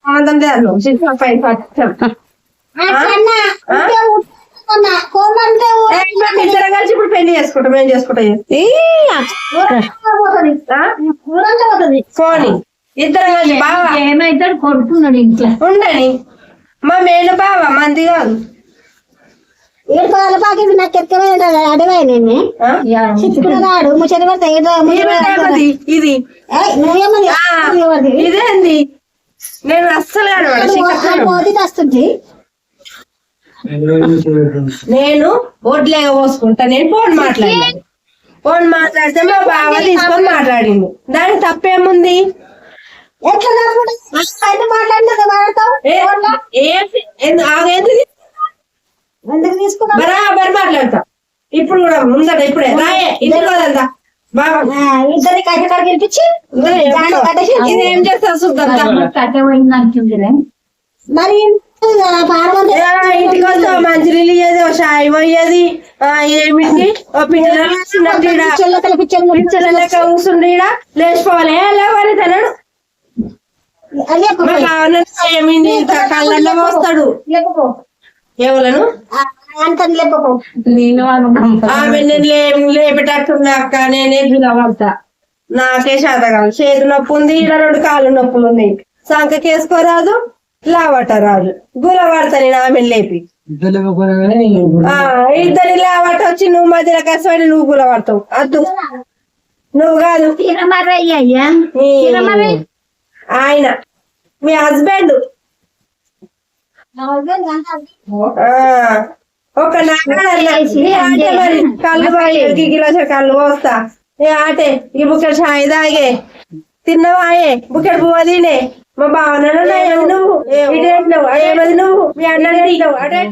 సంబంధం లేదు ఇద్దరు కలిసి ఇప్పుడు పెళ్లి చేసుకుంటాం ఏం చేసుకుంటాం ఫోన్ ఇద్దరు కలిసి బావా ఏమైతాడు కొడుతున్నాడు ఇంట్లో ఉండని మా మేలు బావా మంది కాదు ఏడుకోవాలి పాకి నాకు ఎత్తుకునే అడవాయి చిత్తుకున్నాడు ముచ్చట పడతాయి ఇది ఇదేంది నేను అస్సలు పోతే వస్తుంది నేను ఓట్లేక పోసుకుంటా నేను ఫోన్ మాట్లాడితే మా బావ తీసుకొని మాట్లాడిండు దానికి తప్పేముంది ఎట్లా మాట్లాడతావు ఎందుకు తీసుకున్నా బరాబర్ మాట్లాడతా ఇప్పుడు కూడా ముందట ఇప్పుడే రాయే ఇద్దరు కదంతా బాబా ఇద్దరికి కట్టకాడ గెలిపించి ఇది ఏం చేస్తా చూద్దాం కట్టబోయింది అంటుందిలే మరి ఇంటికి వస్తా మంచి నీళ్ళు ఇయ్యేది ఓ షాయి పోయేది ఏమిటి ఓ పిల్లల లెక్క కూర్చుండి లేచిపోవాలి లేవని తనడు ఏమింది కళ్ళల్లో పోస్తాడు ఎవలను ఆమె నేను లేపేటట్టున్నా అక్క నేనే గులవాడతా నాకే శాత కాదు చేతి నొప్పి ఉంది ఇలా 2 కాళ్ళు నొప్పులు ఉన్నాయి సంఖకేసుకోరాదు లావట రాదు గులవాడతా నేను ఆమెను లేపి ఇద్దరి లావట వచ్చి నువ్వు మధ్యలో కష్టపడి నువ్వు గులవాడతావు అద్దు నువ్వు కాదు ఆయన మీ హస్బెండ్ ఒక మరి కళ్ళు గిలాస కళ్ళు పోస్తా ఏ ఆటే ఈ బుక్కడు చాయ్ తాగే తిన్నవాయే బుక్కడు పువ్వ తినే మా బావనను నువ్వు ఇటేంటున్నావు ఏమది నువ్వు మీ అన్న అటే